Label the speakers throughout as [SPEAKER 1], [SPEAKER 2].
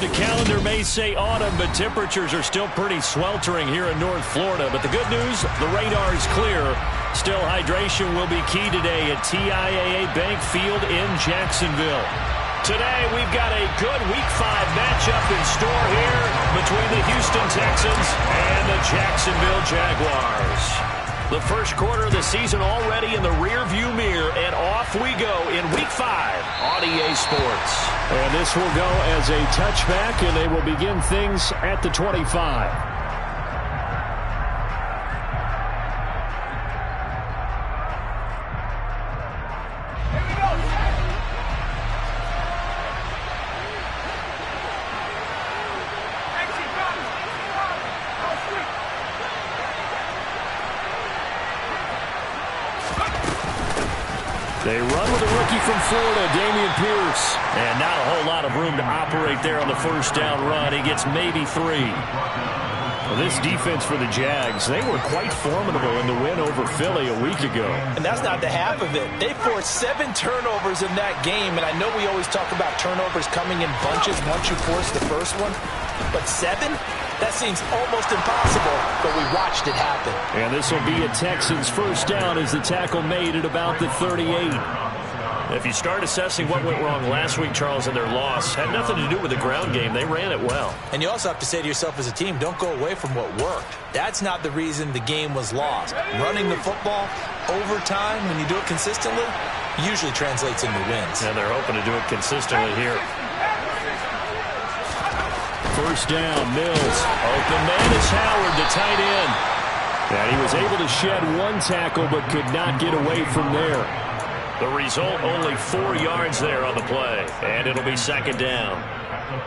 [SPEAKER 1] The calendar may say autumn, but temperatures are still pretty sweltering here in North Florida. But the good news, the radar is clear. Still, hydration will be key today at TIAA Bank Field in Jacksonville. Today, we've got a good Week 5 matchup in store here between the Houston Texans and the Jacksonville Jaguars. The first quarter of the season already in the rearview mirror, and off we go in Week 5 on EA Sports. And this will go as a touchback, and they will begin things at the 25. They run with a rookie from Florida, Dameon Pierce. And not a whole lot of room to operate there on the first down run. He gets maybe 3. Well, this defense for the Jags, they were quite formidable in the win over Philly a week ago.
[SPEAKER 2] And that's not the half of it. They forced 7 turnovers in that game. And I know we always talk about turnovers coming in bunches once you force the first one. But 7? That seems almost impossible, but we watched it happen.
[SPEAKER 1] And this will be a Texans first down as the tackle made at about the 38. If you start assessing what went wrong last week, Charles, in their loss, had nothing to do with the ground game. They ran it well.
[SPEAKER 2] And you also have to say to yourself as a team, don't go away from what worked. That's not the reason the game was lost. Running the football overtime, when you do it consistently, usually translates into wins.
[SPEAKER 1] And they're hoping to do it consistently here. First down, Mills. Open man is Howard, the tight end. And he was able to shed 1 tackle but could not get away from there. The result, only 4 yards there on the play. And it'll be second down.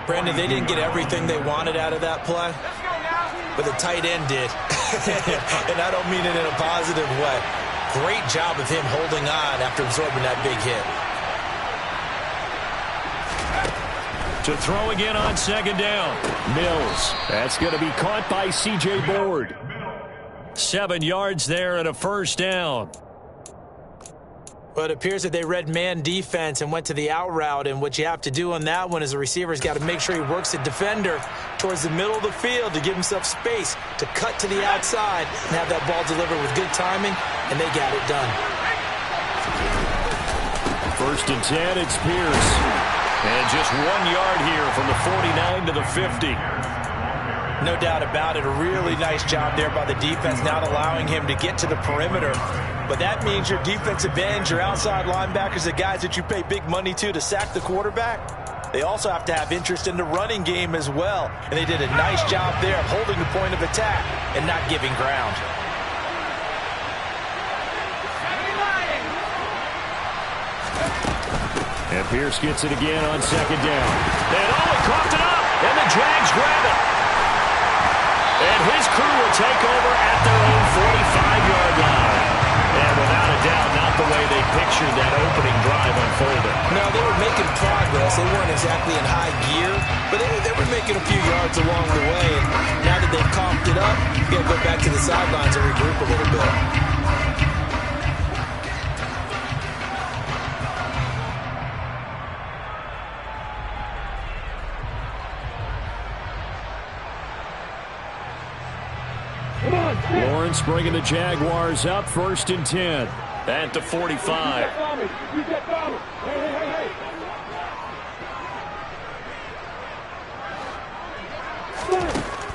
[SPEAKER 2] Brandon, they didn't get everything they wanted out of that play, but the tight end did. And I don't mean it in a positive way. Great job of him holding on after absorbing that big hit.
[SPEAKER 1] To throw again on second down. Mills. That's going to be caught by C.J. Board. 7 yards there and a first down.
[SPEAKER 2] Well, it appears that they read man defense and went to the out route, and what you have to do on that one is the receiver's got to make sure he works the defender towards the middle of the field to give himself space to cut to the outside and have that ball delivered with good timing, and they got it done.
[SPEAKER 1] First and 10, it's Pierce. And just 1 yard here from the 49 to the 50.
[SPEAKER 2] No doubt about it. A really nice job there by the defense, not allowing him to get to the perimeter. But that means your defensive ends, your outside linebackers, the guys that you pay big money to sack the quarterback, they also have to have interest in the running game as well. And they did a nice job there of holding the point of attack and not giving ground.
[SPEAKER 1] And Pierce gets it again on second down. And he coughed it up, and the Jags grab it. And his crew will take over at their own 45-yard line. And without a doubt, not the way they pictured that opening drive unfolding.
[SPEAKER 2] No, they were making progress. They weren't exactly in high gear, but they were making a few yards along the way. And now that they've coughed it up, you got to go back to the sidelines and regroup a little bit.
[SPEAKER 1] Lawrence bringing the Jaguars up, first and 10. At the 45.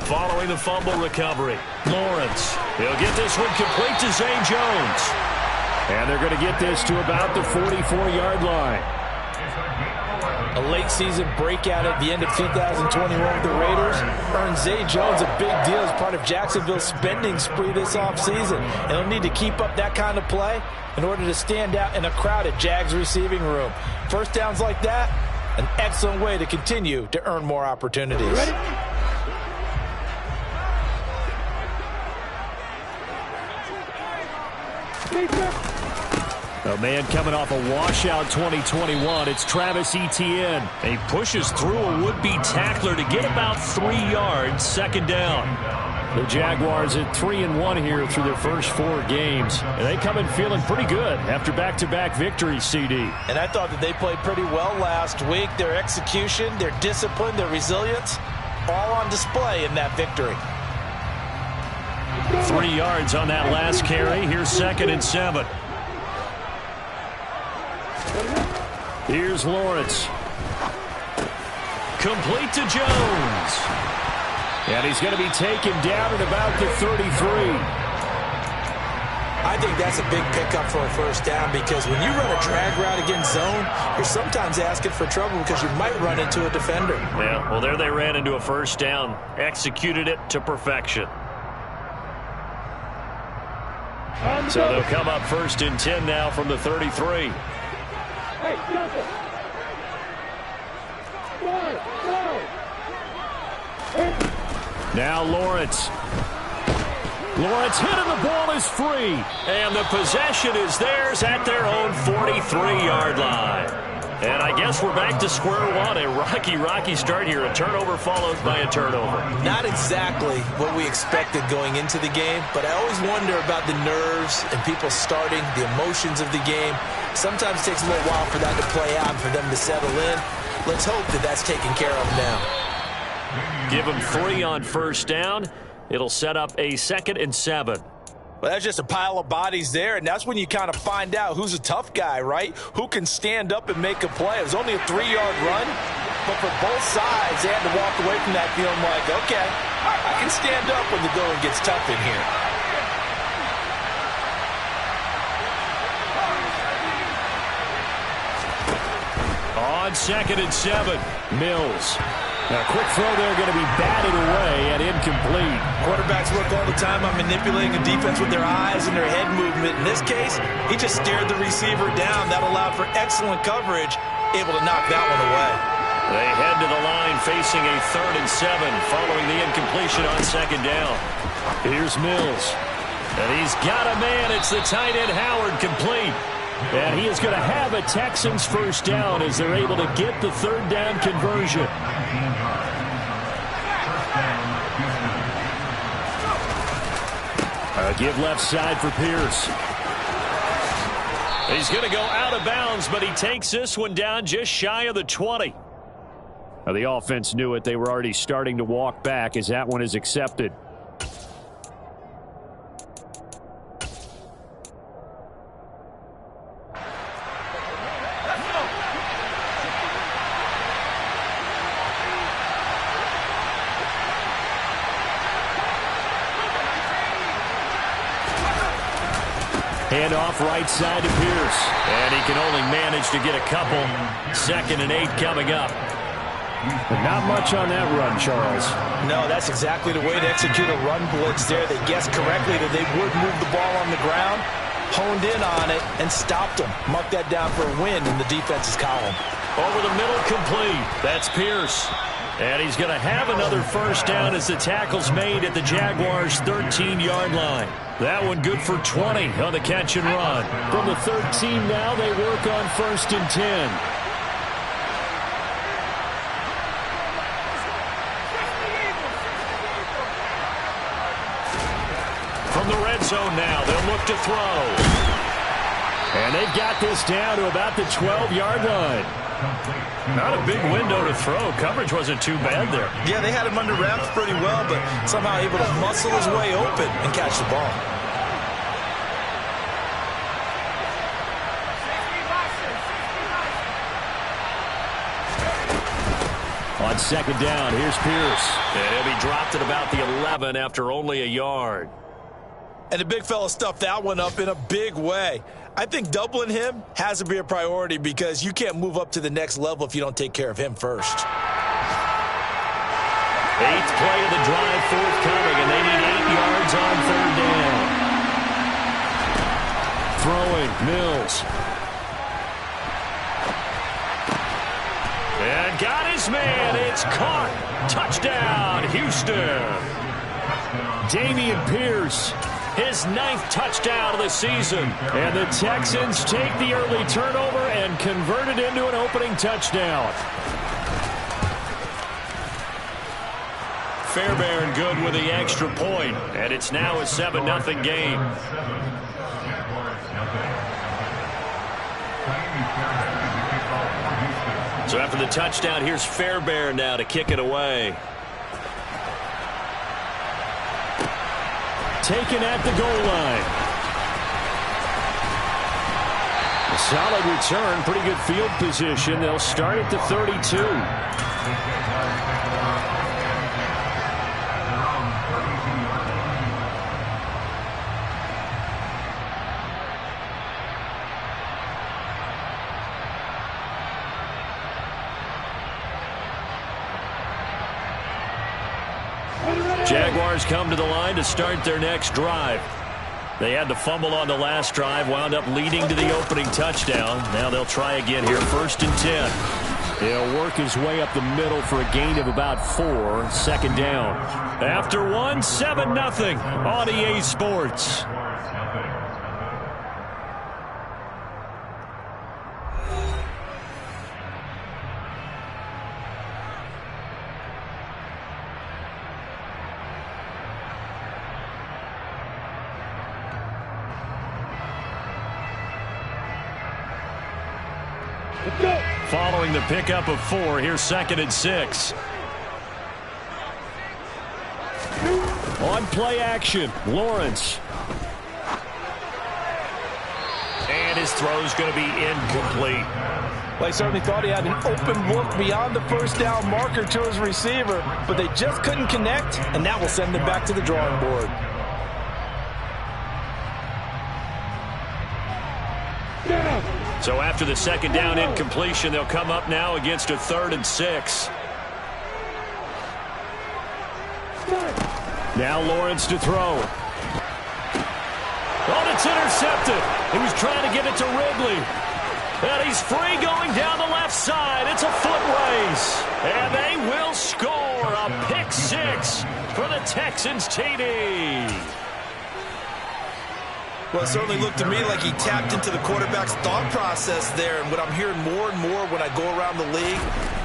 [SPEAKER 1] Following the fumble recovery, Lawrence. He'll get this one complete to Zay Jones. And they're going to get this to about the 44-yard line.
[SPEAKER 2] A late season breakout at the end of 2021 with the Raiders earned Zay Jones a big deal as part of Jacksonville's spending spree this offseason. And he'll need to keep up that kind of play in order to stand out in a crowded Jags receiving room. First downs like that, an excellent way to continue to earn more opportunities. Ready?
[SPEAKER 1] A man coming off a washout 2021. It's Travis Etienne. He pushes through a would-be tackler to get about 3 yards, second down. The Jaguars at 3-1 here through their first 4 games. And they come in feeling pretty good after back-to-back victories, CD.
[SPEAKER 2] And I thought that they played pretty well last week. Their execution, their discipline, their resilience, all on display in that victory.
[SPEAKER 1] 3 yards on that last carry. Here's 2nd and 7. Here's Lawrence. Complete to Jones. And he's going to be taken down at about the 33.
[SPEAKER 2] I think that's a big pickup for a first down because when you run a drag route against zone, you're sometimes asking for trouble because you might run into a defender.
[SPEAKER 1] Yeah, well, there they ran into a first down. Executed it to perfection. So they'll come up 1st and 10 now from the 33. Now Lawrence. Lawrence hit and the ball is free. And the possession is theirs at their own 43-yard line. And I guess we're back to square one. A rocky start here. A turnover followed by a turnover.
[SPEAKER 2] Not exactly what we expected going into the game, but I always wonder about the nerves and people starting, the emotions of the game. Sometimes it takes a little while for that to play out and for them to settle in. Let's hope that that's taken care of now.
[SPEAKER 1] Give them 3 on first down. It'll set up a 2nd and 7.
[SPEAKER 2] Well, that's just a pile of bodies there, and that's when you kind of find out who's a tough guy, right? Who can stand up and make a play. It was only a 3-yard run, but for both sides, they had to walk away from that feeling like, okay, I can stand up when the going gets tough in here.
[SPEAKER 1] On 2nd and 7, Mills. Now, a quick throw there going to be batted away and incomplete.
[SPEAKER 2] Quarterbacks work all the time on manipulating a defense with their eyes and their head movement. In this case, he just stared the receiver down. That allowed for excellent coverage, able to knock that one away.
[SPEAKER 1] They head to the line facing a 3rd and 7 following the incompletion on 2nd down. Here's Mills. And he's got a man. It's the tight end Howard complete. And he is going to have a Texans first down as they're able to get the 3rd down conversion. Give left side for Pierce. He's going to go out of bounds, but he takes this one down just shy of the 20. Now, the offense knew it. They were already starting to walk back as that one is accepted. Handoff right side to Pierce. And he can only manage to get a couple. 2nd and 8 coming up. But not much on that run, Charles.
[SPEAKER 2] No, that's exactly the way to execute a run blitz there. They guessed correctly that they would move the ball on the ground, honed in on it, and stopped them. Marked that down for a win in the defense's column.
[SPEAKER 1] Over the middle, complete. That's Pierce. And he's going to have another first down as the tackle's made at the Jaguars' 13-yard line. That one good for 20 on the catch and run. From the 13 now, they work on 1st and 10. From the red zone now, they'll look to throw. And they've got this down to about the 12-yard line. Not a big window to throw. Coverage wasn't too bad there.
[SPEAKER 2] Yeah, they had him under wraps pretty well, but somehow able to muscle his way open and catch the ball.
[SPEAKER 1] On 2nd down, here's Pierce. And he'll be dropped at about the 11 after only a yard.
[SPEAKER 2] And the big fella stuffed that one up in a big way. I think doubling him has to be a priority because you can't move up to the next level if you don't take care of him first.
[SPEAKER 1] 8th play of the drive forthcoming, and they need 8 yards on 3rd down. Throwing, Mills. And got his man. It's caught. Touchdown, Houston. Dameon Pierce. His 9th touchdown of the season. And the Texans take the early turnover and convert it into an opening touchdown. Fairbairn good with the extra point, and it's now a 7-0 game. So after the touchdown, here's Fairbairn now to kick it away. Taken at the goal line. A solid return, pretty good field position. They'll start at the 32. Jaguars come to the line to start their next drive. They had the fumble on the last drive, wound up leading to the opening touchdown. Now they'll try again here, 1st and 10. He'll work his way up the middle for a gain of about 4, 2nd down. After 1, 7-0 on EA Sports. Following the pickup of 4, here's 2nd and 6. On play action, Lawrence. And his throw's going to be incomplete.
[SPEAKER 2] Well, he certainly thought he had an open look beyond the first down marker to his receiver, but they just couldn't connect, and that will send them back to the drawing board.
[SPEAKER 1] So after the 2nd down incompletion, they'll come up now against a 3rd and 6. Now Lawrence to throw. Oh, it's intercepted. He was trying to get it to Ridley. And he's free going down the left side. It's a foot race. And they will score a pick 6 for the Texans TD.
[SPEAKER 2] Well, it certainly looked to me like he tapped into the quarterback's thought process there. And what I'm hearing more and more when I go around the league,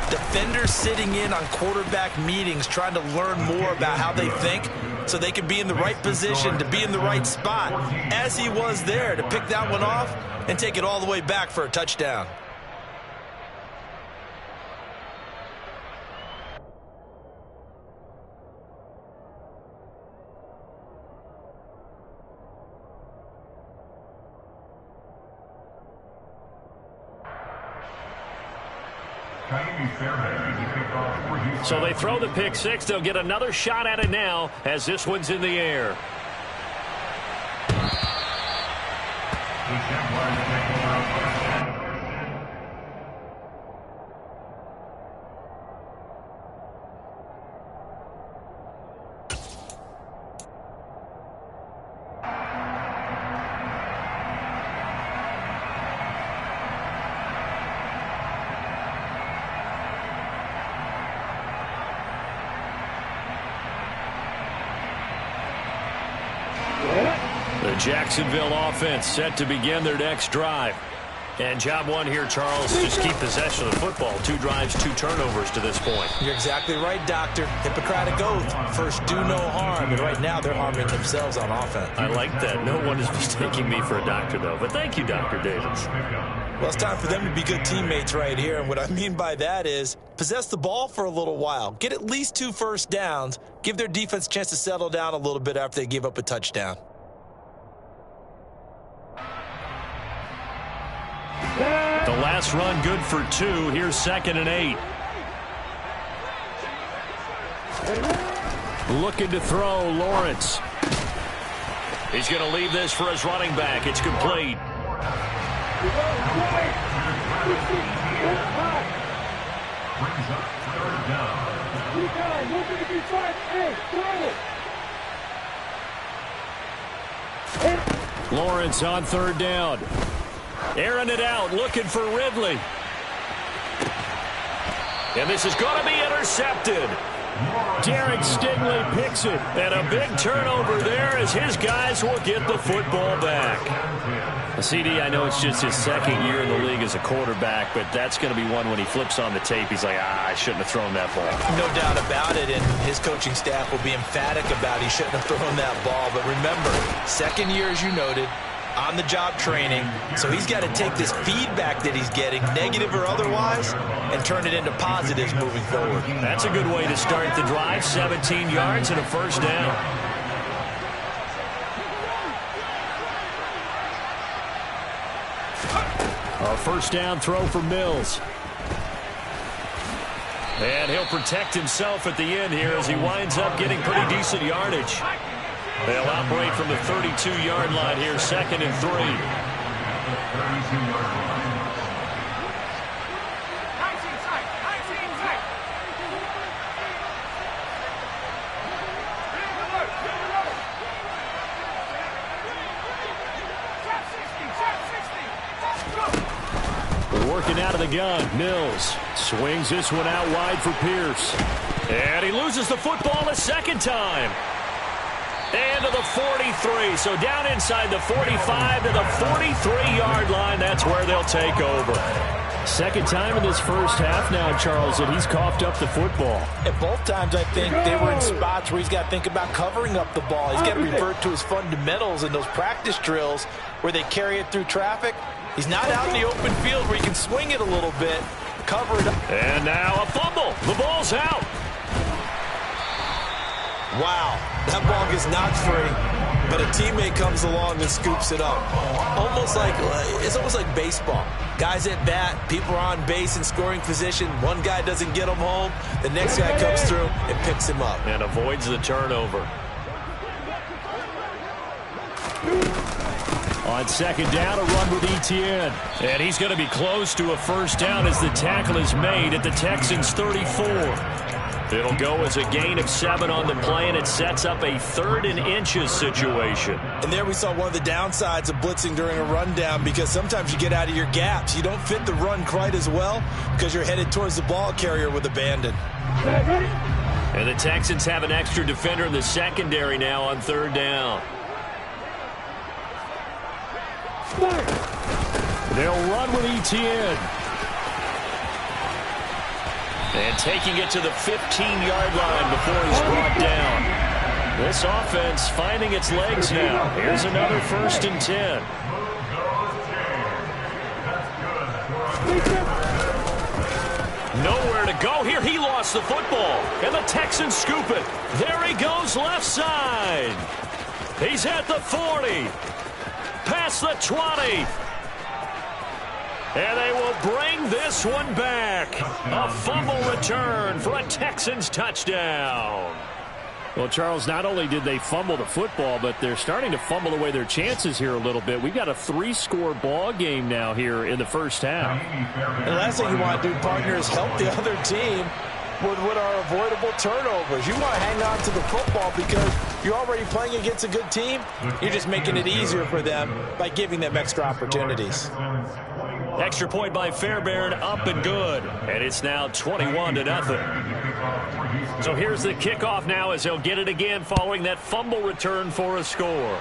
[SPEAKER 2] defenders sitting in on quarterback meetings trying to learn more about how they think so they can be in the right position to be in the right spot, as he was there to pick that one off and take it all the way back for a touchdown.
[SPEAKER 1] So they throw the pick 6. They'll get another shot at it now as this one's in the air. The Jacksonville offense set to begin their next drive. And job one here, Charles, just keep possession of the football. 2 drives, 2 turnovers to this point.
[SPEAKER 2] You're exactly right, Doctor. Hippocratic oath. First, do no harm. And right now, they're harming themselves on offense.
[SPEAKER 1] I like that. No one is mistaking me for a doctor, though. But thank you, Dr. Davis.
[SPEAKER 2] Well, it's time for them to be good teammates right here. And what I mean by that is possess the ball for a little while. Get at least 2 first downs. Give their defense a chance to settle down a little bit after they give up a touchdown.
[SPEAKER 1] The last run good for 2. Here's 2nd and 8. Looking to throw, Lawrence. He's going to leave this for his running back. It's complete. Lawrence on 3rd down. Airing it out, looking for Ridley. And this is going to be intercepted. Derek Stingley picks it. And a big turnover there as his guys will get the football back. CD, I know it's just his second year in the league as a quarterback, but that's going to be one when he flips on the tape. He's like, I shouldn't have thrown that ball.
[SPEAKER 2] No doubt about it, and his coaching staff will be emphatic about he shouldn't have thrown that ball. But remember, second year, as you noted, on-the-job training, so he's got to take this feedback that he's getting, negative or otherwise, and turn it into positives moving forward.
[SPEAKER 1] That's a good way to start the drive. 17 yards and a first down. A first down throw for Mills. And he'll protect himself at the end here as he winds up getting pretty decent yardage. They'll operate from the 32-yard line here, 2nd and 3. Working out of the gun. Mills swings this one out wide for Pierce. And he loses the football a second time. And to the 43. So down inside the 45 to the 43-yard line. That's where they'll take over. Second time in this first half now, Charles, that he's coughed up the football.
[SPEAKER 2] At both times, I think, they were in spots where he's got to think about covering up the ball. He's got to revert to his fundamentals in those practice drills where they carry it through traffic. He's not out in the open field where he can swing it a little bit, cover it up.
[SPEAKER 1] And now a fumble. The ball's out.
[SPEAKER 3] Wow, that ball gets knocked free, but a teammate comes along and scoops it up. It's almost like baseball. Guys at bat, people are on base in scoring position. One guy doesn't get him home. The next guy comes through and picks him up.
[SPEAKER 1] And avoids the turnover. On second down, a run with Etienne. And he's going to be close to a first down as the tackle is made at the Texans' 34. It'll go as a gain of 7 on the play, and it sets up a 3rd and inches situation.
[SPEAKER 3] And there we saw one of the downsides of blitzing during a rundown, because sometimes you get out of your gaps. You don't fit the run quite as well because you're headed towards the ball carrier with abandon.
[SPEAKER 1] And the Texans have an extra defender in the secondary now on 3rd down. They'll run with Etienne. And taking it to the 15-yard line before he's brought down. This offense finding its legs now. Here's another 1st and 10. Nowhere to go here. He lost the football. And the Texans scoop it. There he goes left side. He's at the 40. Past the 20. And they will bring this one back. A fumble return for a Texans touchdown. Well, Charles, not only did they fumble the football, but they're starting to fumble away their chances here a little bit. We've got a 3-score ball game now here in the first half.
[SPEAKER 2] And the last thing you want to do, partner, is help the other team with what are avoidable turnovers. You want to hang on to the football because you're already playing against a good team. You're just making it easier for them by giving them extra opportunities.
[SPEAKER 1] Extra point by Fairbairn, up and good. And it's now 21-0. So here's the kickoff now as they'll get it again following that fumble return for a score.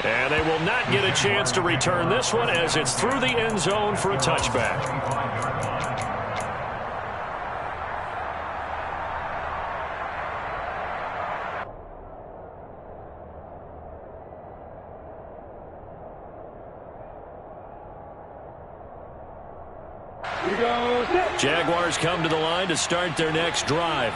[SPEAKER 1] And they will not get a chance to return this one as it's through the end zone for a touchback. Jaguars come to the line to start their next drive.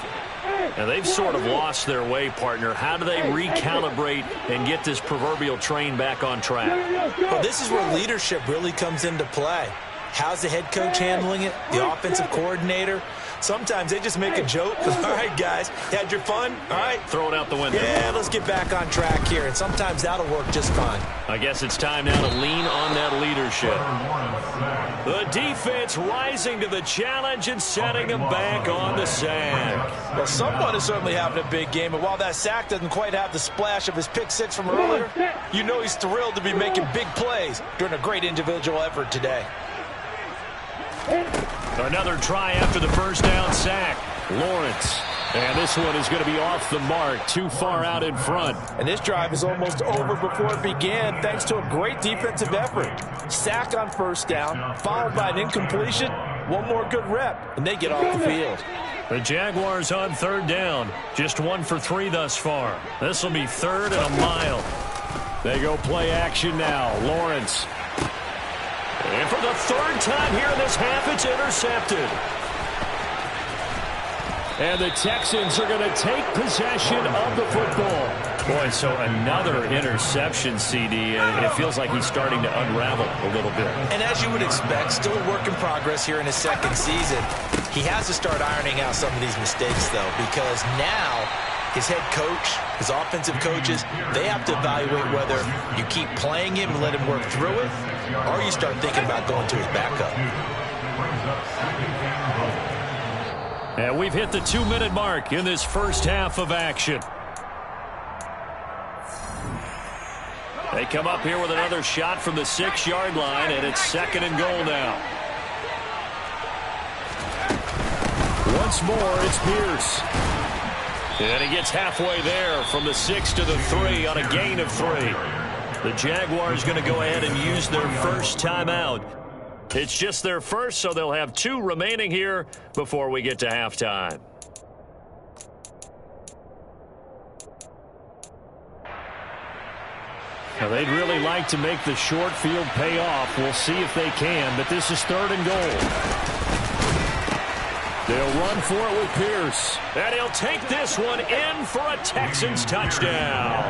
[SPEAKER 1] And they've sort of lost their way, partner. How do they recalibrate and get this proverbial train back on track?
[SPEAKER 3] Well, this is where leadership really comes into play. How's the head coach handling it? The offensive coordinator? Sometimes they just make a joke. All right, guys, had your fun? All right.
[SPEAKER 1] Throw it out the window.
[SPEAKER 3] Yeah, let's get back on track here. And sometimes that'll work just fine.
[SPEAKER 1] I guess it's time now to lean on that leadership. The defense rising to the challenge and setting them back on the sack.
[SPEAKER 3] Well, someone is certainly having a big game, but while that sack doesn't quite have the splash of his pick six from earlier, you know he's thrilled to be making big plays during a great individual effort today.
[SPEAKER 1] Another try after the first down sack. Lawrence And this one is going to be off the mark, too far out in front.
[SPEAKER 2] And this drive is almost over before it began thanks to a great defensive effort. Sack on first down, followed by an incompletion. One more good rep, and they get off the field.
[SPEAKER 1] The Jaguars on third down. Just 1 for 3 thus far. This will be 3rd and a mile. They go play action now. Lawrence. And for the 3rd time here in this half, it's intercepted. And the Texans are going to take possession of the football. Boy, so another interception, CD. It feels like he's starting to unravel a little bit.
[SPEAKER 2] And as you would expect, still a work in progress here in his 2nd season. He has to start ironing out some of these mistakes, though, because now his head coach, his offensive coaches, they have to evaluate whether you keep playing him and let him work through it, or you start thinking about going to his backup.
[SPEAKER 1] And we've hit the 2-minute mark in this first half of action. They come up here with another shot from the 6-yard line, and it's 2nd and goal now. Once more, it's Pierce. And he gets halfway there from the 6 to the 3 on a gain of 3. The Jaguars going to go ahead and use their first timeout. It's just their first, so they'll have 2 remaining here before we get to halftime. Now, they'd really like to make the short field pay off. We'll see if they can, but this is 3rd and goal. They'll run for it with Pierce. And he'll take this one in for a Texans touchdown.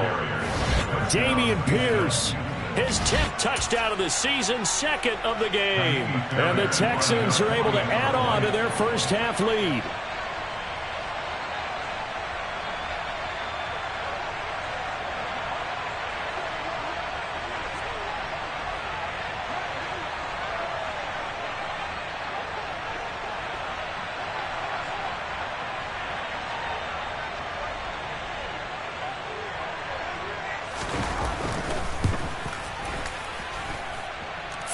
[SPEAKER 1] Dameon Pierce. His 10th touchdown of the season, 2nd of the game. And the Texans are able to add on to their first half lead.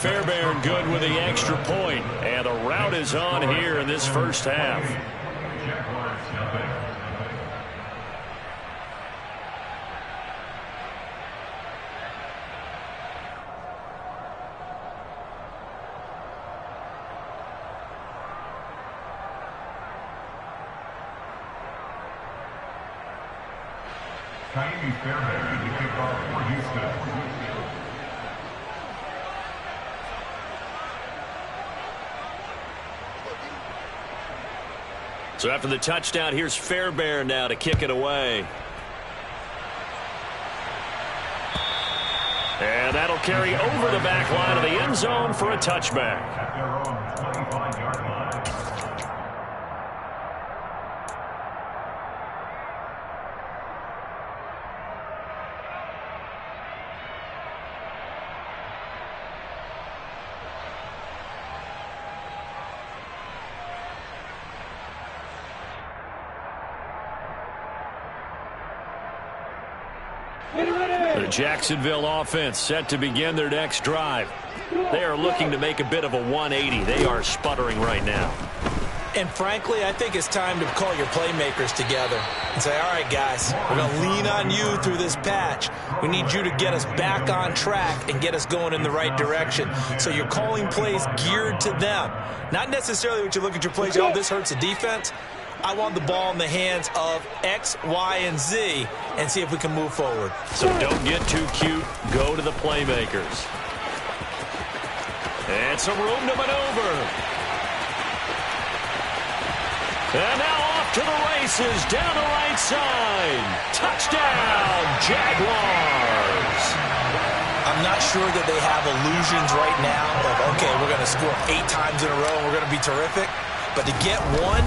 [SPEAKER 1] Fairbairn good with the extra point, and the route is on here in this first half.
[SPEAKER 4] Fairbairn to kick off for Houston.
[SPEAKER 1] So after the touchdown, here's Fairbairn now to kick it away. And that'll carry over the back line of the end zone for a touchback.
[SPEAKER 4] At their own 25-yard line.
[SPEAKER 1] The Jacksonville offense set to begin their next drive. They are looking to make a bit of a 180. They are sputtering right now.
[SPEAKER 2] And frankly, I think it's time to call your playmakers together and say, all right, guys, we're going to lean on you through this patch. We need you to get us back on track and get us going in the right direction. So you're calling plays geared to them. Not necessarily what you look at your plays, oh, this hurts the defense. I want the ball in the hands of X, Y, and Z and see if we can move forward.
[SPEAKER 1] So don't get too cute. Go to the playmakers. And some room to maneuver. And now off to the races down the right side. Touchdown, Jaguars.
[SPEAKER 2] I'm not sure that they have illusions right now of, okay, we're going to score 8 times in a row and we're going to be terrific. But to get one,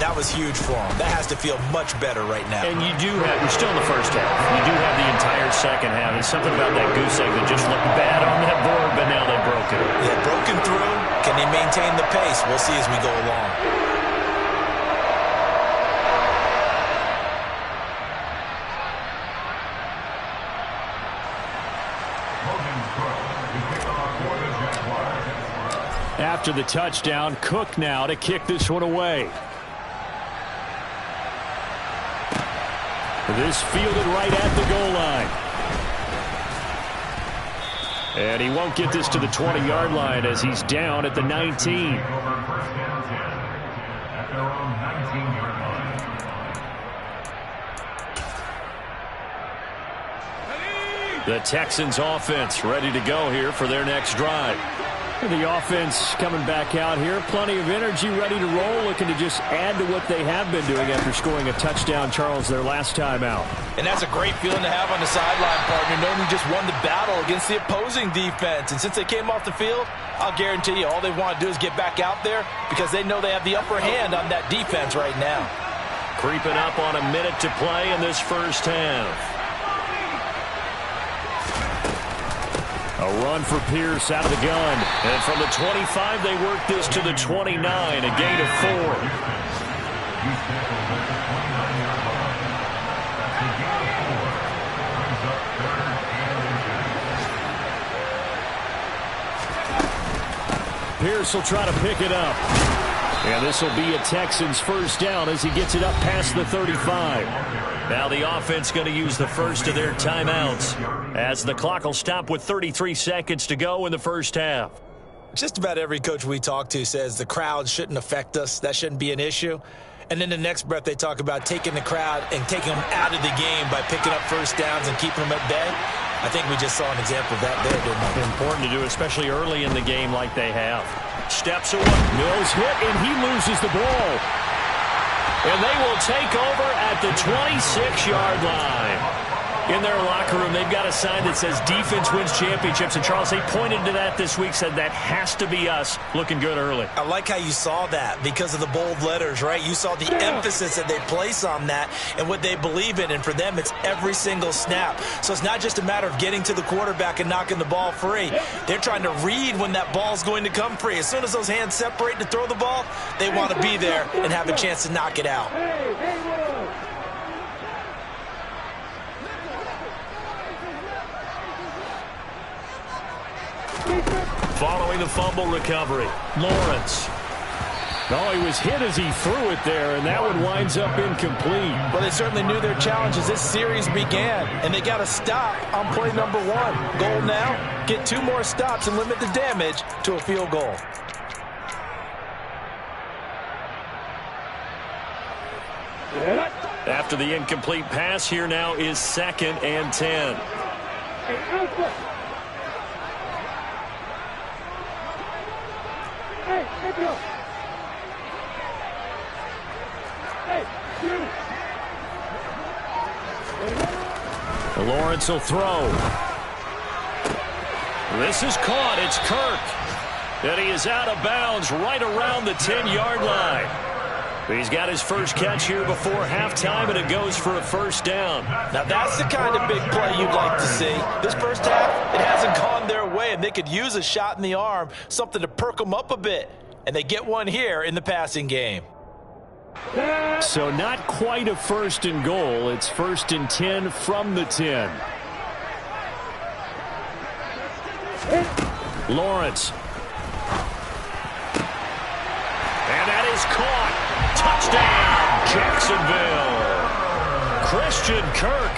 [SPEAKER 2] that was huge for them. That has to feel much better right now.
[SPEAKER 1] And you do have, you're still in the first half. You do have the entire second half. There's something about that goose egg that just looked bad on that board, but now they've broken it.
[SPEAKER 2] They've broken through. Can they maintain the pace? We'll see as we go along.
[SPEAKER 1] After the touchdown, Cook now to kick this one away. This fielded right at the goal line. And he won't get this to the 20-yard line as he's down at the 19. The Texans offense ready to go here for their next drive. The offense coming back out here. Plenty of energy, ready to roll, looking to just add to what they have been doing after scoring a touchdown, Charles, their last time out.
[SPEAKER 2] And that's a great feeling to have on the sideline, partner, knowing you just won the battle against the opposing defense. And since they came off the field, I'll guarantee you all they want to do is get back out there because they know they have the upper hand on that defense right now.
[SPEAKER 1] Creeping up on a minute to play in this first half. A run for Pierce out of the gun. And from the 25, they work this to the 29, a gain of 4. Pierce will try to pick it up. And this will be a Texans first down as he gets it up past the 35. Now the offense going to use the first of their timeouts as the clock will stop with 33 seconds to go in the first half.
[SPEAKER 3] Just about every coach we talk to says the crowd shouldn't affect us. That shouldn't be an issue. And then the next breath they talk about taking the crowd and taking them out of the game by picking up first downs and keeping them at bay. I think we just saw an example of that there, didn't we?
[SPEAKER 1] Important to do, especially early in the game like they have. Steps away. Mills hit, and he loses the ball. And they will take over at the 26-yard line. In their locker room, they've got a sign that says defense wins championships. And, Charles, they pointed to that this week, said that has to be us, looking good early.
[SPEAKER 3] I like how you saw that because of the bold letters, right? You saw the emphasis that they place on that and what they believe in. And for them, it's every single snap. So it's not just a matter of getting to the quarterback and knocking the ball free. They're trying to read when that ball's going to come free. As soon as those hands separate to throw the ball, they want to be there and have a chance to knock it out.
[SPEAKER 1] Following the fumble recovery, Lawrence. Oh, he was hit as he threw it there, and that one winds up incomplete.
[SPEAKER 2] Well, they certainly knew their challenge as this series began, and they got a stop on play number 1. Goal now, get 2 more stops and limit the damage to a field goal.
[SPEAKER 1] After the incomplete pass, here now is 2nd and 10. Lawrence will throw. This is caught. It's Kirk. And he is out of bounds right around the 10-yard line. He's got his first catch here before halftime, and it goes for a first down.
[SPEAKER 2] Now, that's the kind of big play you'd like to see. This first half, it hasn't gone their way, and they could use a shot in the arm, something to perk them up a bit. And they get one here in the passing game.
[SPEAKER 1] So not quite a 1st and goal. It's 1st and 10 from the 10. Lawrence. And that is caught. Touchdown, Jacksonville. Christian Kirk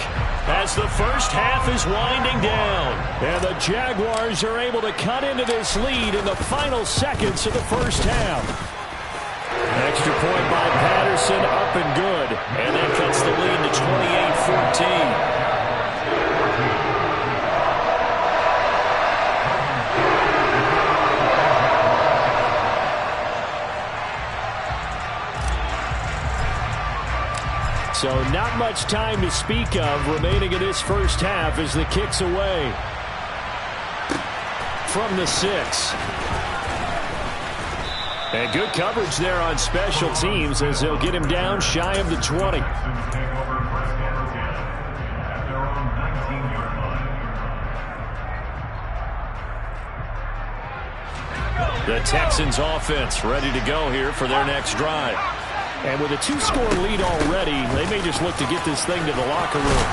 [SPEAKER 1] as the first half is winding down. And the Jaguars are able to cut into this lead in the final seconds of the first half. Extra point by Patterson, up and good. And that cuts the lead to 28-14. So not much time to speak of remaining in this first half as the kick's away from the 6. And good coverage there on special teams as they'll get him down shy of the 20. The Texans offense ready to go here for their next drive. And with a 2-score lead already, they may just look to get this thing to the locker room.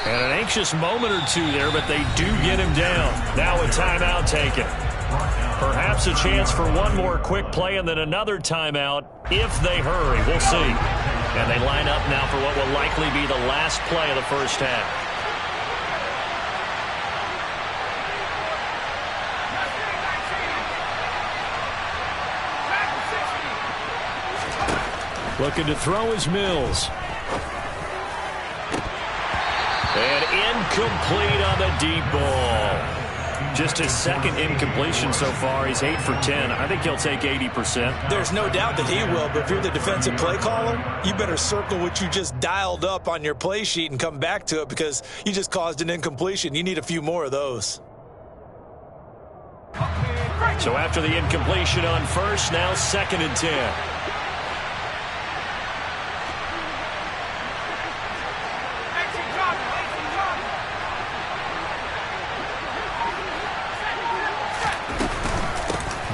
[SPEAKER 1] And an anxious moment or two there, but they do get him down. Now a timeout taken. Perhaps a chance for one more quick play and then another timeout if they hurry. We'll see. And they line up now for what will likely be the last play of the first half. Looking to throw is Mills. And incomplete on the deep ball. Just his second incompletion so far. He's 8 for 10. I think he'll take 80%.
[SPEAKER 3] There's no doubt that he will, but if you're the defensive play caller, you better circle what you just dialed up on your play sheet and come back to it because you just caused an incompletion. You need a few more of those.
[SPEAKER 1] So after the incompletion on first, now 2nd and 10.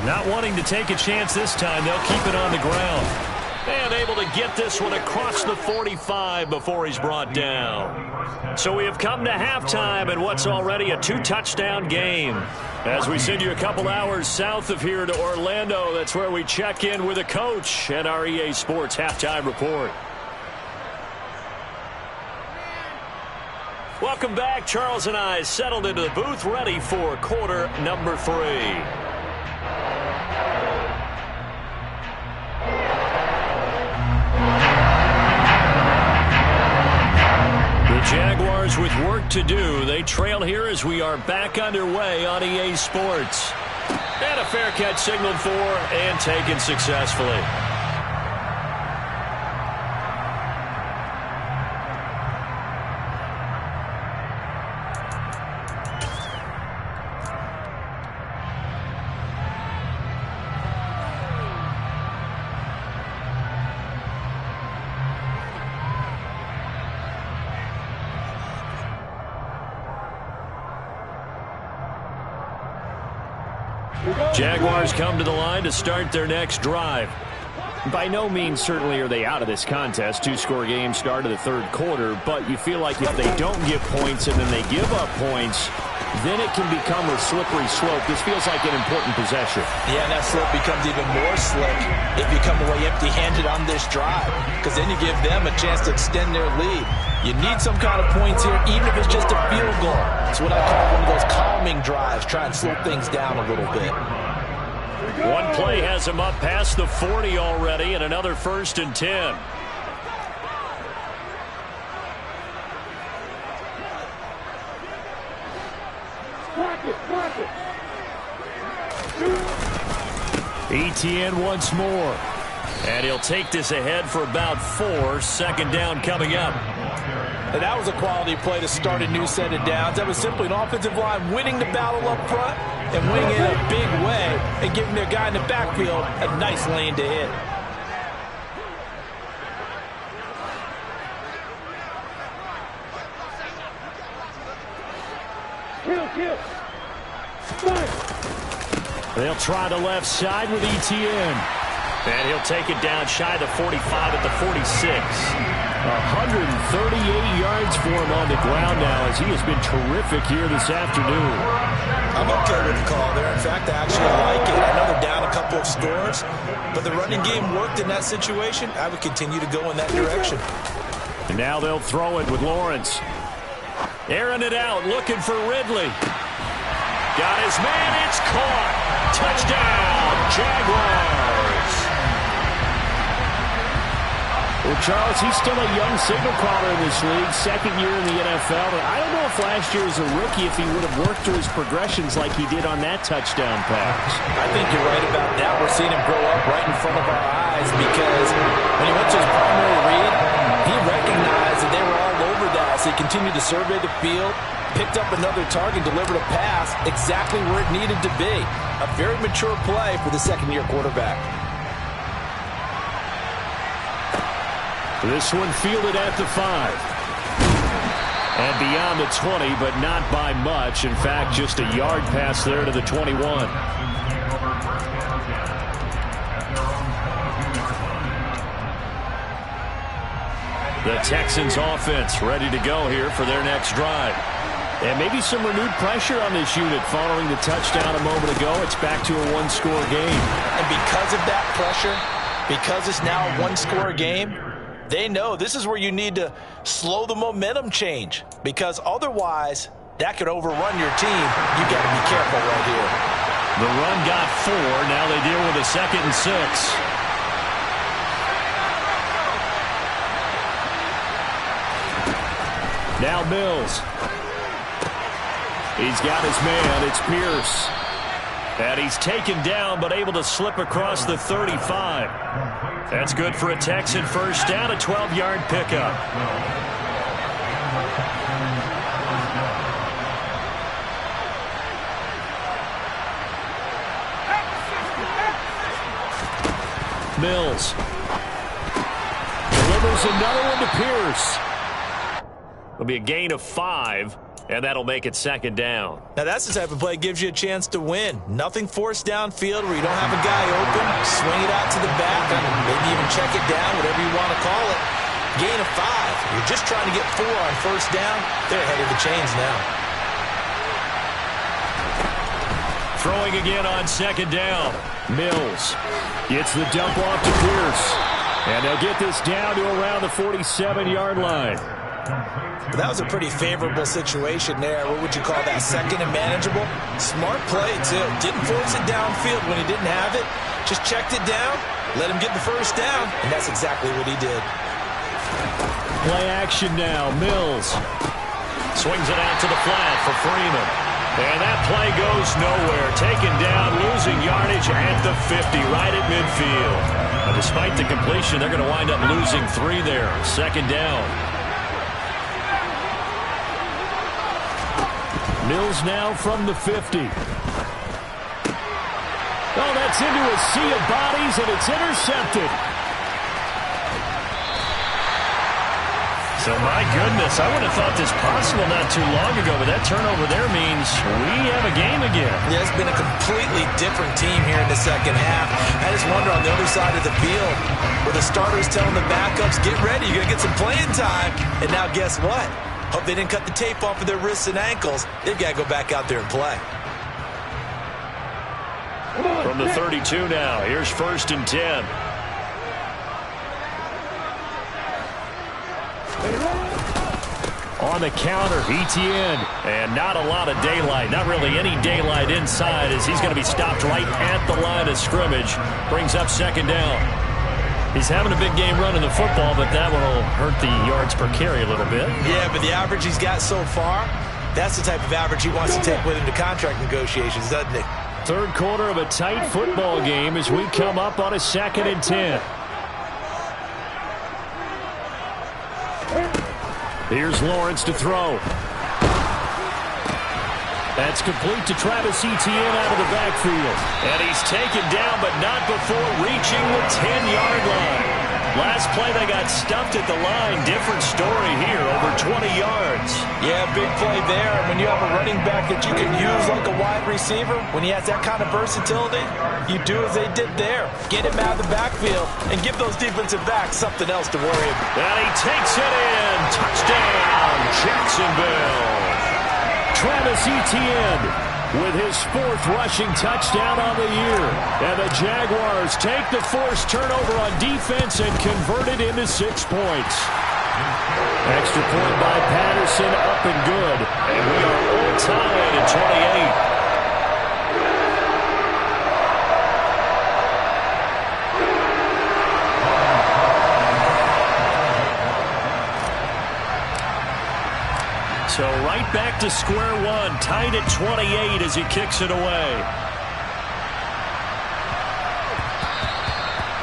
[SPEAKER 1] Not wanting to take a chance this time, they'll keep it on the ground. And able to get this one across the 45 before he's brought down. So we have come to halftime in what's already a 2-touchdown game. As we send you a couple hours south of here to Orlando, that's where we check in with a coach and our EA Sports halftime report. Welcome back. Charles and I settled into the booth, ready for quarter number 3. Jaguars with work to do. They trail here as we are back underway on EA Sports. And a fair catch signaled for and taken successfully. Jaguars come to the line to start their next drive. By no means certainly are they out of this contest. 2-score game start of the third quarter, but you feel like if they don't get points and then they give up points, then it can become a slippery slope. This feels like an important possession. Yeah, and that slope becomes even more slick if you come away empty-handed on this drive, because then you give them a chance to extend their lead. You need some kind of points here, even if it's just a field goal. It's what I call one of those calming drives. Try and slow things down a little bit. One play has him up past the 40 already, and another 1st and 10. ETN once more. And he'll take this ahead for about 4. 2nd down coming up. And that was a quality play to start a new set of downs. That was simply an offensive line winning the battle up front and winning it in a big way and giving their guy in the backfield a nice lane to hit. They'll try the left side with ETN. And he'll take it down shy of the 45 at the 46. 138 yards for him on the ground now as he has been terrific here this afternoon. I'm okay with the call there. In fact, I actually like it. I know they're down a couple of scores, but the running game worked in that situation. I would continue to go in that direction. And now they'll throw it with Lawrence. Airing it out, looking for Ridley. Got his man, it's caught. Touchdown, Jaguars. Well, Charles, he's still a young signal caller in this league, 2nd year in the NFL. But I don't know if last year as a rookie, if he would have worked through his progressions like he did on that touchdown pass. I think you're right about that. We're seeing him grow up right in front of our eyes because when he went to his primary read, he recognized that they were all over that. So he continued to survey the field, picked up another target, delivered a pass exactly where it needed to be. A very mature play for the 2nd-year quarterback. This one fielded at the 5. And beyond the 20, but not by much. In fact, just a yard pass there to the 21. The Texans offense ready to go here for their next drive. And maybe some renewed pressure on this unit following the touchdown a moment ago. It's back to a 1-score game. And because of that pressure, because it's now a 1-score game,
[SPEAKER 2] They know this is where you need to slow the momentum change, because otherwise that could overrun your team. You got to be careful right here.
[SPEAKER 1] The run got 4. Now they deal with a 2nd and 6. Now Mills. He's got his man. It's Pierce. And he's taken down but able to slip across the 35. That's good for a Texan first down, a 12-yard pickup. Mills delivers another one to Pierce. It'll be a gain of 5, and that'll make it 2nd down.
[SPEAKER 3] Now that's the type of play that gives you a chance to win. Nothing forced downfield where you don't have a guy open. Swing it out to the back, maybe even check it down, whatever you want to call it. Gain of 5. You're just trying to get 4 on first down. They're ahead of the chains now.
[SPEAKER 1] Throwing again on 2nd down. Mills gets the dump off to Pierce. And they'll get this down to around the 47-yard line.
[SPEAKER 3] That was a pretty favorable situation there. What would you call that? 2nd and manageable? Smart play, too. Didn't force it downfield when he didn't have it. Just checked it down, let him get the first down, and that's exactly what he did.
[SPEAKER 1] Play action now. Mills swings it out to the flat for Freeman. And that play goes nowhere. Taken down, losing yardage at the 50, right at midfield. Now, despite the completion, they're going to wind up losing 3 there. 2nd down. Mills now from the 50. Oh, that's into a sea of bodies, and it's intercepted. So, my goodness, I would have thought this possible not too long ago, but that turnover there means we have a game again.
[SPEAKER 3] Yeah, it's been a completely different team here in the second half. I just wonder on the other side of the field, where the starters telling the backups, get ready, you're going to get some playing time. And now guess what? Hope they didn't cut the tape off of their wrists and ankles. They've got to go back out there and play.
[SPEAKER 1] From the 32 now, here's 1st and 10. On the counter, Etienne. And not a lot of daylight. Not really any daylight inside as he's going to be stopped right at the line of scrimmage. Brings up 2nd down. He's having a big game running the football, but that one will hurt the yards per carry a little bit.
[SPEAKER 3] Yeah, but the average he's got so far, that's the type of average he wants to take with him to contract negotiations, doesn't he?
[SPEAKER 1] 3rd quarter of a tight football game as we come up on a 2nd and 10. Here's Lawrence to throw. That's complete to Travis Etienne out of the backfield. And he's taken down, but not before reaching the 10-yard line. Last play, they got stuffed at the line. Different story here, over 20 yards.
[SPEAKER 2] Yeah, big play there. And when you have a running back that you can use like a wide receiver, when he has that kind of versatility, you do as they did there. Get him out of the backfield and give those defensive backs something else to worry about.
[SPEAKER 1] And he takes it in. Touchdown, Jacksonville. Travis Etienne with his 4th rushing touchdown on the year. And the Jaguars take the forced turnover on defense and convert it into 6 points. Extra point by Patterson, up and good. And we are all tied at 28. So right back to square one, tied at 28 as he kicks it away.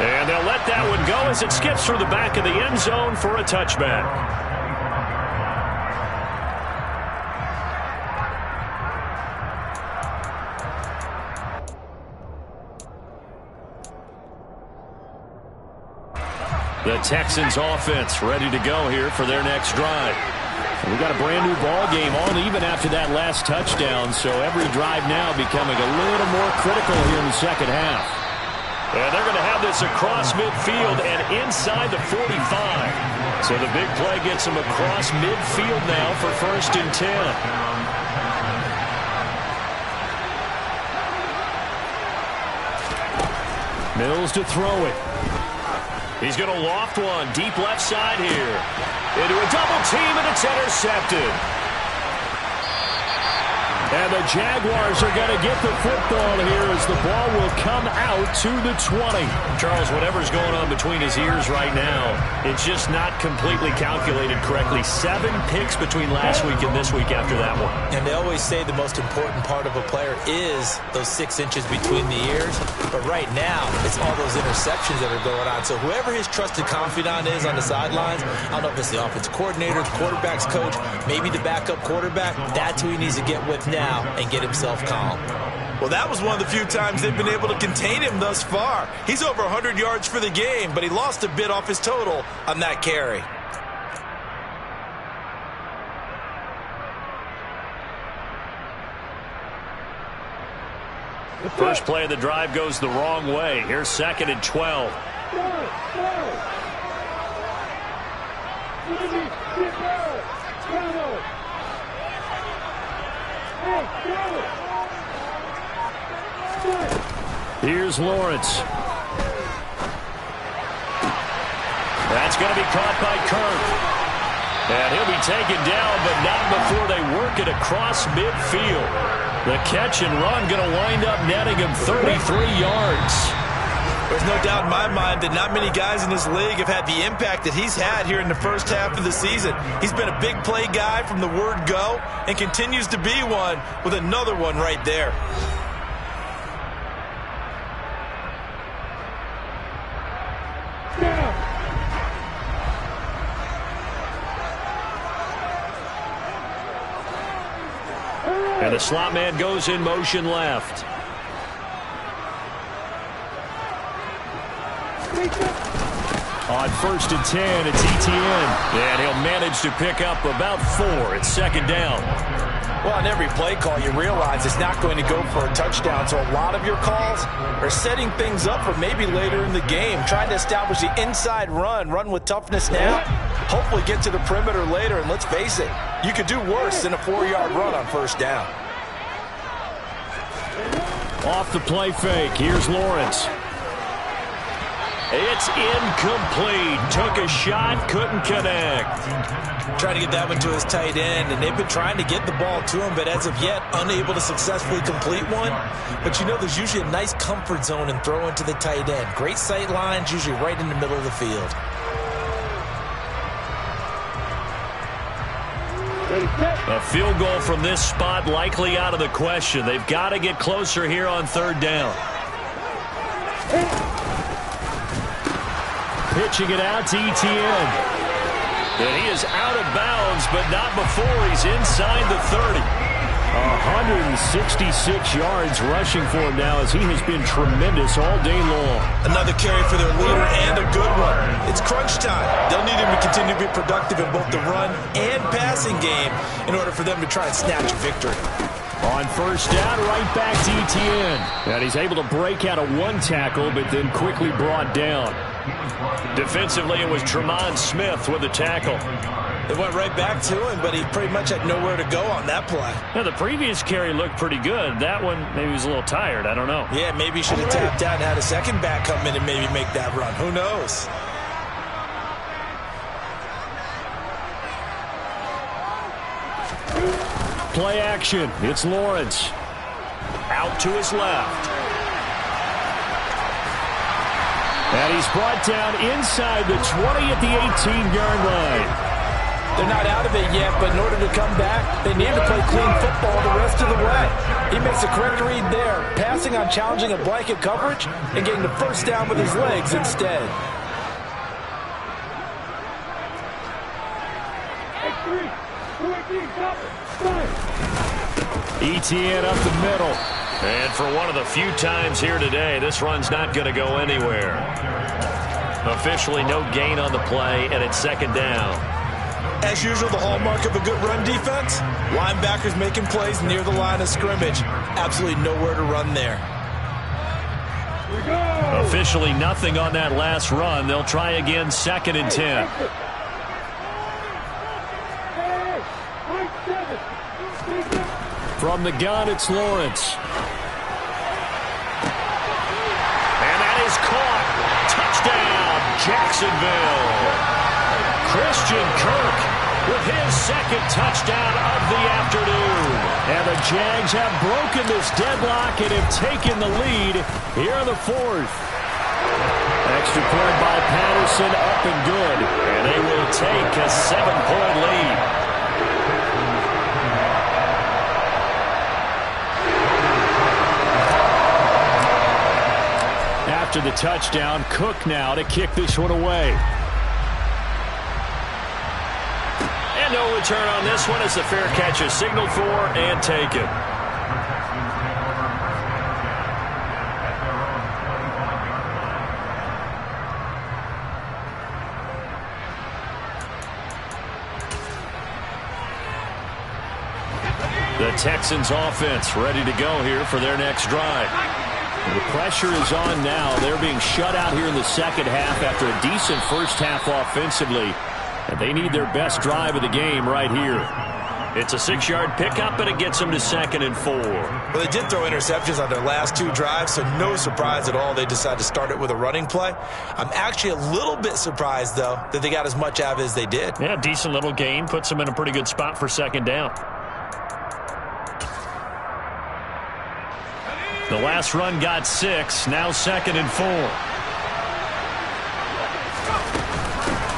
[SPEAKER 1] And they'll let that one go as it skips through the back of the end zone for a touchback. The Texans offense ready to go here for their next drive. We got a brand new ball game on even after that last touchdown, so every drive now becoming a little more critical here in the second half. And they're going to have this across midfield and inside the 45. So the big play gets them across midfield now for 1st and 10. Mills to throw it. He's going to loft one deep left side here. Into a double team, and it's intercepted. And the Jaguars are going to get the football here as the ball will come out to the 20. Charles, whatever's going on between his ears right now, it's just not completely calculated correctly. 7 picks between last week and this week after that one.
[SPEAKER 3] And they always say the most important part of a player is those 6 inches between the ears. But right now, it's all those interceptions that are going on. So whoever his trusted confidant is on the sidelines, I don't know if it's the offensive coordinator, the quarterback's coach, maybe the backup quarterback, that's who he needs to get with now and get himself calm.
[SPEAKER 2] Well, that was one of the few times they've been able to contain him thus far. He's over 100 yards for the game, but he lost a bit off his total on that carry.
[SPEAKER 1] The first play of the drive goes the wrong way. Here's 2nd and 12. Here's Lawrence. That's going to be caught by Kirk. And he'll be taken down, but not before they work it across midfield. The catch and run going to wind up netting him 33 yards.
[SPEAKER 2] There's no doubt in my mind that not many guys in this league have had the impact that he's had here in the first half of the season. He's been a big play guy from the word go and continues to be one with another one right there.
[SPEAKER 1] And the slot man goes in motion left. On 1st and 10, it's Etienne. And he'll manage to pick up about 4. It's 2nd down.
[SPEAKER 2] Well, on every play call, you realize it's not going to go for a touchdown. So a lot of your calls are setting things up for maybe later in the game, trying to establish the inside run with toughness now, hopefully get to the perimeter later. And let's face it, you could do worse than a 4-yard run on 1st down.
[SPEAKER 1] Off the play fake, here's Lawrence. It's incomplete. Took a shot, couldn't connect.
[SPEAKER 3] Trying to get that one to his tight end, and they've been trying to get the ball to him, but as of yet, unable to successfully complete one. But you know, there's usually a nice comfort zone in throwing to the tight end. Great sight lines, usually right in the middle of the field.
[SPEAKER 1] A field goal from this spot likely out of the question. They've got to get closer here on 3rd down. Pitching it out to Etienne. And he is out of bounds, but not before he's inside the 30. 166 yards rushing for him now as he has been tremendous all day long.
[SPEAKER 2] Another carry for their leader and a good one. It's crunch time. They'll need him to continue to be productive in both the run and passing game in order for them to try and snatch a victory.
[SPEAKER 1] On 1st down, right back to Etienne. And he's able to break out of 1 tackle, but then quickly brought down. Defensively, it was Tremont Smith with the tackle.
[SPEAKER 2] They went right back to him, but he pretty much had nowhere to go on that play.
[SPEAKER 1] Now, the previous carry looked pretty good. That one, maybe he was a little tired. I don't know.
[SPEAKER 2] Yeah, maybe he should have tapped out and had a second back come in and maybe make that run. Who knows?
[SPEAKER 1] Play action. It's Lawrence. Out to his left. And he's brought down inside the 20 at the 18-yard line.
[SPEAKER 2] They're not out of it yet, but in order to come back, they need to play clean football the rest of the way. He makes the correct read there, passing on challenging a blanket coverage and getting the 1st down with his legs instead.
[SPEAKER 1] Etienne up the middle. And for one of the few times here today, this run's not going to go anywhere. Officially no gain on the play, and it's 2nd down.
[SPEAKER 2] As usual, the hallmark of a good run defense, linebackers making plays near the line of scrimmage. Absolutely nowhere to run there.
[SPEAKER 1] Officially nothing on that last run. They'll try again 2nd and 10. From the gun, it's Lawrence. And that is caught. Touchdown, Jacksonville. Christian Kirk with his second touchdown of the afternoon. And the Jags have broken this deadlock and have taken the lead here in the fourth. Extra point by Patterson, up and good. And they will take a 7-point lead. After the touchdown, Cook now to kick this one away. And no return on this one as the fair catch is signaled for and taken. The Texans offense ready to go here for their next drive. The pressure is on now. They're being shut out here in the second half after a decent first half offensively. And they need their best drive of the game right here. It's a 6-yard pickup, and it gets them to 2nd and 4.
[SPEAKER 3] Well, they did throw interceptions on their last 2 drives, so no surprise at all they decided to start it with a running play. I'm actually a little bit surprised, though, that they got as much out of it as they did.
[SPEAKER 1] Yeah, decent little gain. Puts them in a pretty good spot for 2nd down. The last run got 6, now 2nd and 4.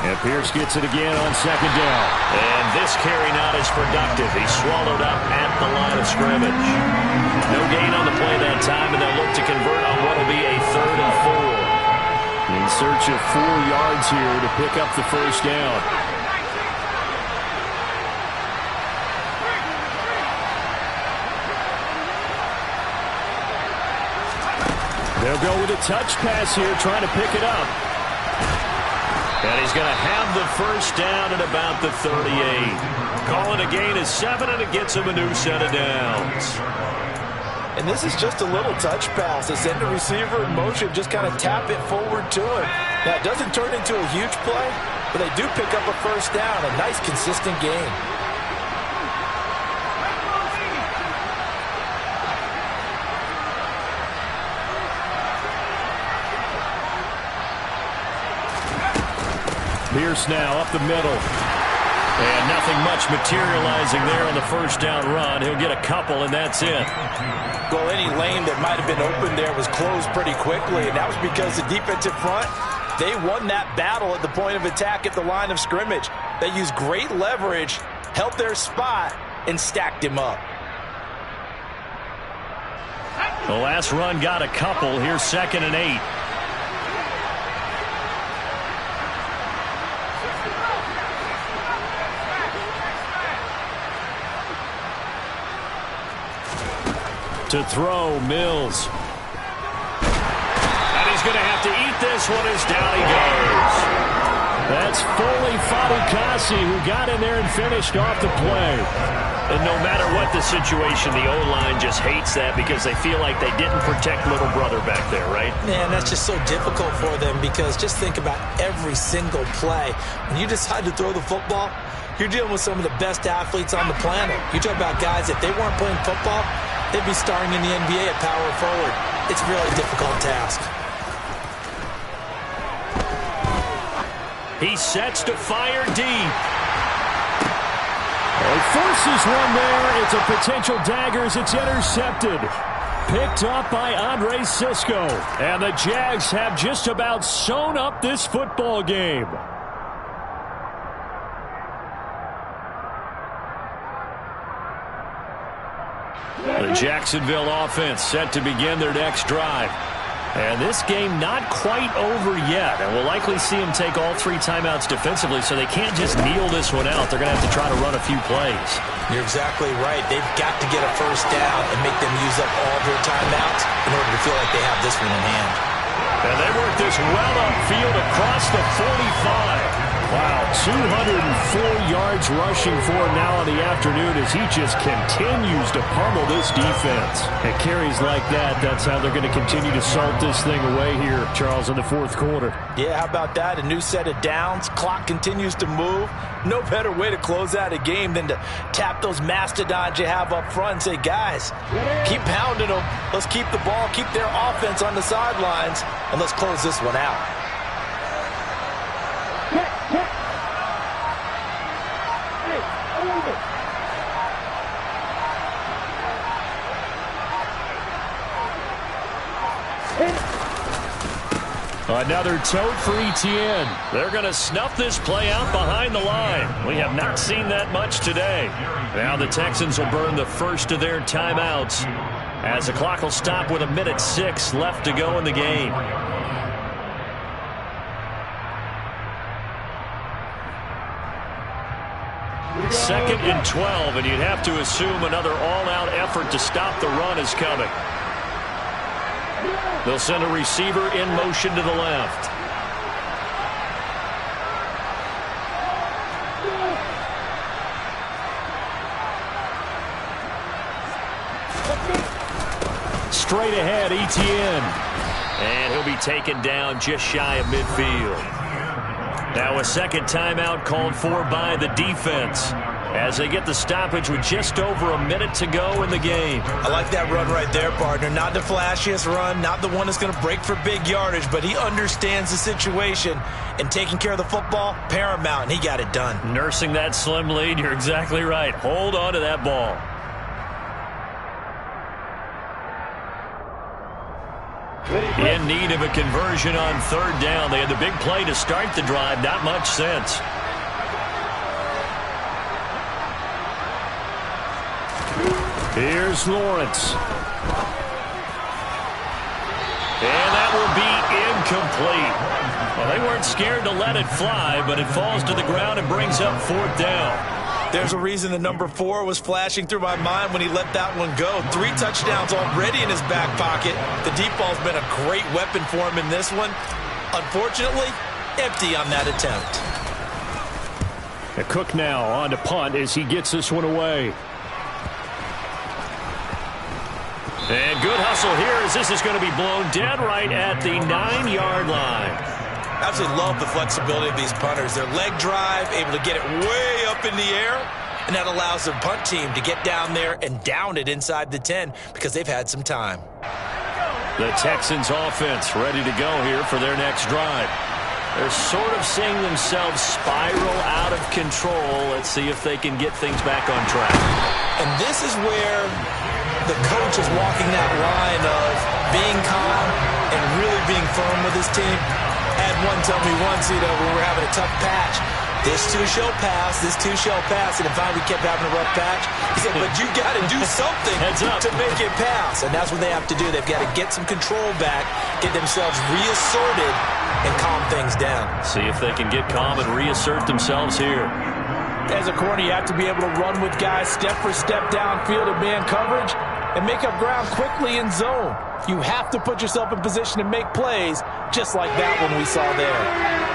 [SPEAKER 1] And Pierce gets it again on 2nd down. And this carry not as productive. He's swallowed up at the line of scrimmage. No gain on the play that time, and they'll look to convert on what will be a 3rd and 4. In search of 4 yards here to pick up the first down. They'll go with a touch pass here, trying to pick it up. And he's going to have the first down at about the 38. Calling a gain of 7, and it gets him a new set of downs.
[SPEAKER 2] And this is just a little touch pass. They send the receiver in motion, just kind of tap it forward to him. Now, it doesn't turn into a huge play, but they do pick up a first down, a nice, consistent gain.
[SPEAKER 1] Pierce now up the middle. And nothing much materializing there on the first down run. He'll get a couple, and that's it.
[SPEAKER 2] Well, any lane that might have been open there was closed pretty quickly, and that was because the defensive front, they won that battle at the point of attack at the line of scrimmage. They used great leverage, held their spot, and stacked him up.
[SPEAKER 1] The last run got a couple. Here's 2nd and 8. To throw, Mills. And he's going to have to eat this one as down he goes. That's Foley Fatukasi who got in there and finished off the play. And no matter what the situation, the O-line just hates that because they feel like they didn't protect little brother back there, right?
[SPEAKER 3] Man, that's just so difficult for them because just think about every single play. When you decide to throw the football, you're dealing with some of the best athletes on the planet. You talk about guys, if they weren't playing football, they'd be starring in the NBA at power forward. It's a really difficult task.
[SPEAKER 1] He sets to fire deep. He forces one there. It's a potential dagger as it's intercepted. Picked up by Andre Sisco. And the Jags have just about sewn up this football game. The Jacksonville offense set to begin their next drive. And this game not quite over yet. And we'll likely see them take all 3 timeouts defensively, so they can't just kneel this one out. They're going to have to try to run a few plays.
[SPEAKER 3] You're exactly right. They've got to get a first down and make them use up all their timeouts in order to feel like they have this one in hand.
[SPEAKER 1] And they work this well upfield across the 45. Wow, 204 yards rushing for him now in the afternoon as he just continues to pummel this defense. And carries like that, that's how they're going to continue to salt this thing away here, Charles, in the fourth quarter.
[SPEAKER 2] Yeah, how about that? A new set of downs. Clock continues to move. No better way to close out a game than to tap those mastodons you have up front and say, guys, keep pounding them. Let's keep the ball, keep their offense on the sidelines, and let's close this one out.
[SPEAKER 1] Another tote for Etienne. They're going to snuff this play out behind the line. We have not seen that much today. Now the Texans will burn the first of their timeouts as the clock will stop with 1:06 left to go in the game. Second and 12, and you'd have to assume another all-out effort to stop the run is coming. They'll send a receiver in motion to the left. Straight ahead, Etienne. And he'll be taken down just shy of midfield. Now a second timeout called for by the defense as they get the stoppage with just over 1 minute to go in the game.
[SPEAKER 2] I like that run right there, partner. Not the flashiest run, not the one that's going to break for big yardage, but he understands the situation, and taking care of the football, paramount, and he got it done.
[SPEAKER 1] Nursing that slim lead, you're exactly right. Hold on to that ball. In need of a conversion on third down. They had the big play to start the drive. Not much sense. Here's Lawrence. And that will be incomplete. Well, they weren't scared to let it fly, but it falls to the ground and brings up fourth down.
[SPEAKER 2] There's a reason the number 4 was flashing through my mind when he let that one go. 3 touchdowns already in his back pocket. The deep ball's been a great weapon for him in this one. Unfortunately, empty on that attempt.
[SPEAKER 1] Cook now on to punt as he gets this one away. And good hustle here as this is going to be blown dead right at the 9-yard line.
[SPEAKER 2] Absolutely love the flexibility of these punters. Their leg drive, able to get it way up in the air, and that allows the punt team to get down there and down it inside the 10 because they've had some time.
[SPEAKER 1] The Texans offense ready to go here for their next drive. They're sort of seeing themselves spiral out of control. Let's see if they can get things back on track.
[SPEAKER 2] And this is where the coach is walking that line of being calm and really being firm with his team. Had one tell me once, when we were having a tough patch, this too shall pass, this too shall pass, and if finally we kept having a rough patch, he said, but you got to do something to make it pass, and that's what they have to do. They've got to get some control back, get themselves reasserted, and calm things down.
[SPEAKER 1] See if they can get calm and reassert themselves here.
[SPEAKER 2] As a corner, you have to be able to run with guys step for step downfield in man coverage and make up ground quickly in zone. You have to put yourself in position to make plays, just like that one we saw there.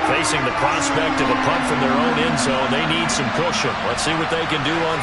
[SPEAKER 1] Facing the prospect of a punt from their own end zone, they need some cushion. Let's see what they can do on